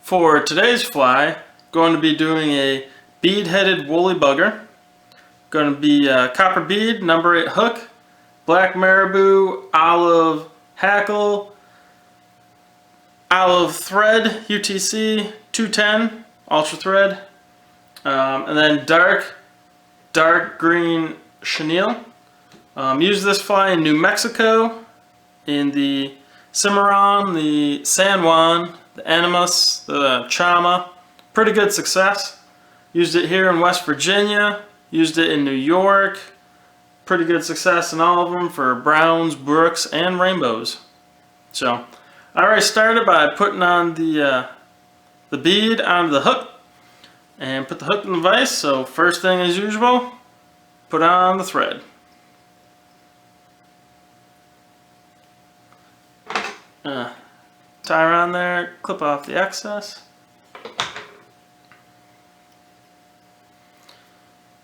For today's fly, going to be doing a bead-headed woolly bugger. Going to be copper bead, number 8 hook, black marabou, olive hackle, olive thread, UTC 210, ultra thread, and then dark green chenille. Use this fly in New Mexico, in the Cimarron, the San Juan, the Animas, the Chama. Pretty good success. Used it here in West Virginia, used it in New York. Pretty good success in all of them for browns, brooks, and rainbows. So I already started by putting on the bead onto the hook and put the hook in the vise. So first thing as usual, put on the thread. Tie around there, clip off the excess.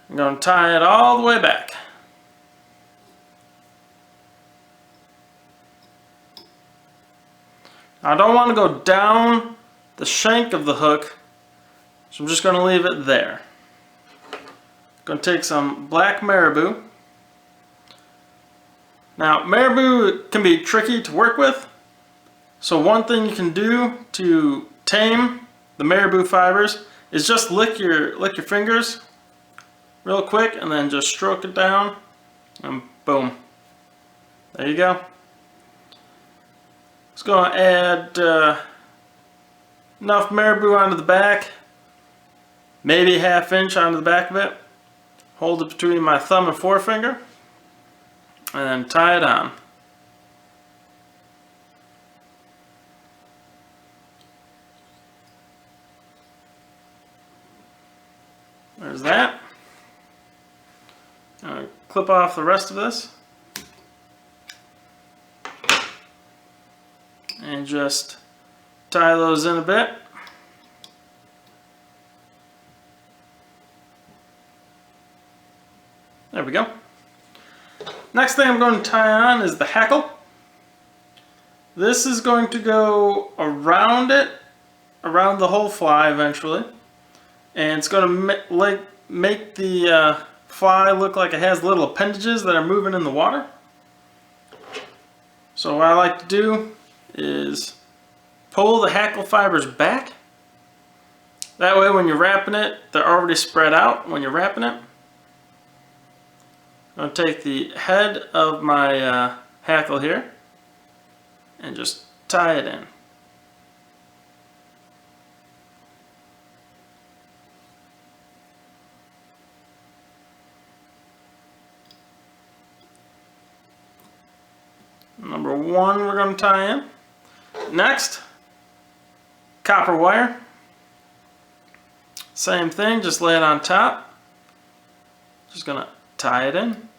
I'm going to tie it all the way back. I don't want to go down the shank of the hook, so I'm just going to leave it there. I'm going to take some black marabou. Now, marabou can be tricky to work with, so one thing you can do to tame the marabou fibers is just lick your fingers real quick and then just stroke it down and boom. There you go. Just going to add enough marabou onto the back, maybe ½ inch onto the back of it. Hold it between my thumb and forefinger and then tie it on. There's that. Clip off the rest of this and just tie those in a bit. There we go. Next thing I'm going to tie on is the hackle. This is going to go around it, around the whole fly eventually, and it's going to make the fly look like it has little appendages that are moving in the water. So what I like to do is pull the hackle fibers back. That way when you're wrapping it, they're already spread out when you're wrapping it. I'm going to take the head of my hackle here and just tie it in. Number 1 we're going to tie in. Next, copper wire. Same thing, just lay it on top. Just going to tie it in.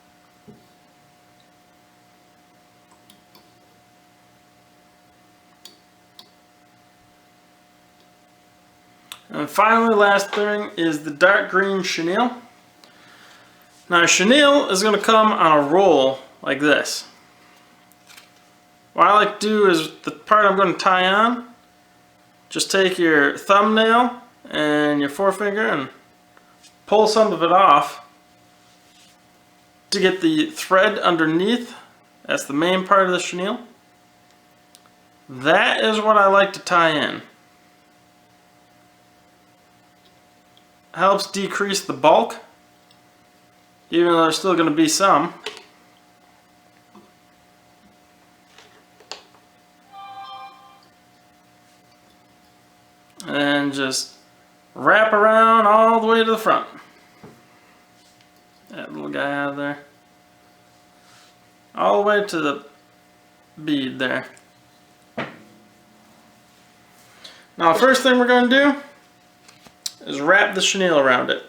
And finally, last thing is the dark green chenille. Now chenille is going to come on a roll like this. What I like to do is the part I'm going to tie on, just take your thumbnail and your forefinger and pull some of it off to get the thread underneath. That's the main part of the chenille. That is what I like to tie in. Helps decrease the bulk, even though there's still going to be some. And just wrap around all the way to the front. That little guy out of there. All the way to the bead there. Now the first thing we're going to do is wrap the chenille around it.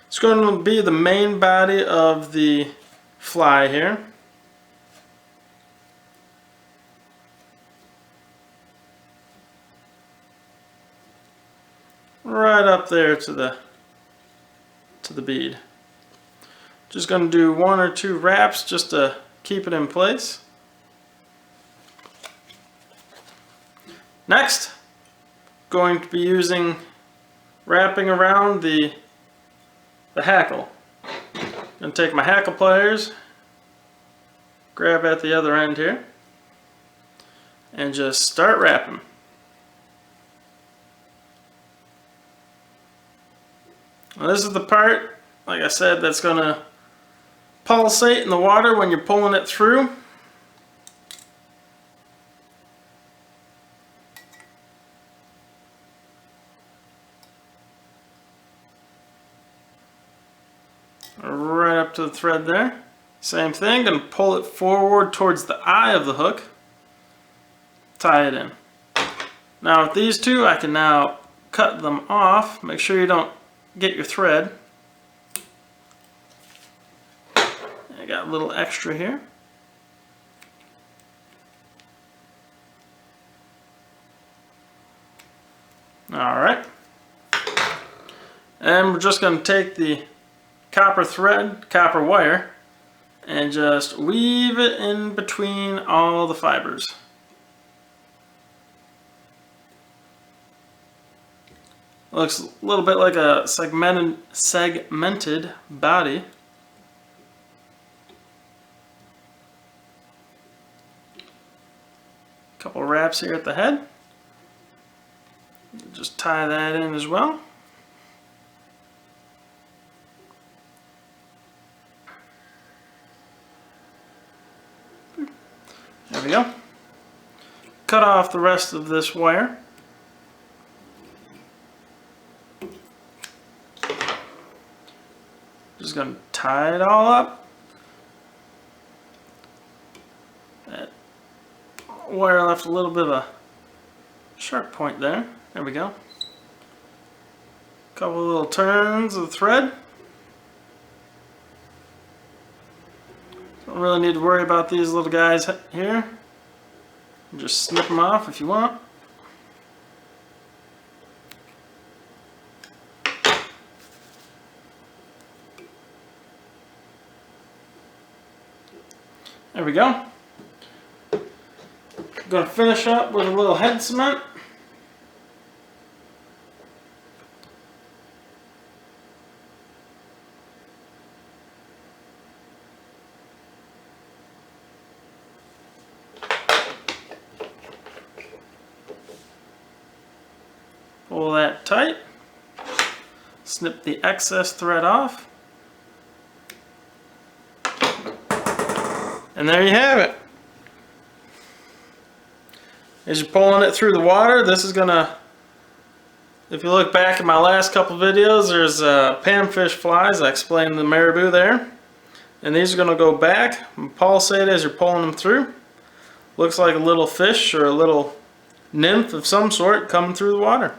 It's going to be the main body of the fly here. Right up there to the bead. Just going to do 1 or 2 wraps just to keep it in place. Next, going to be wrapping around the hackle. I'm going to take my hackle pliers, grab at the other end here, and just start wrapping. Now this is the part, like I said, that's going to pulsate in the water when you're pulling it through. Right up to the thread there. Same thing, going to pull it forward towards the eye of the hook. Tie it in. Now with these two, I can now cut them off. Make sure you don't get your thread. I got a little extra here. Alright. And we're just going to take the copper wire, and just weave it in between all the fibers. Looks a little bit like a segmented body. Couple wraps here at the head. Just tie that in as well. There we go. Cut off the rest of this wire. Just going to tie it all up. That wire left a little bit of a sharp point there. There we go. Couple of little turns of the thread. Don't really need to worry about these little guys here. Just snip them off if you want. There we go. I'm going to finish up with a little head cement. Pull that tight. Snip the excess thread off. And there you have it. As you're pulling it through the water, this is gonna, if you look back at my last couple videos, there's panfish flies. I explained the marabou there. And these are gonna go back and pulsate as you're pulling them through. Looks like a little fish or a little nymph of some sort coming through the water.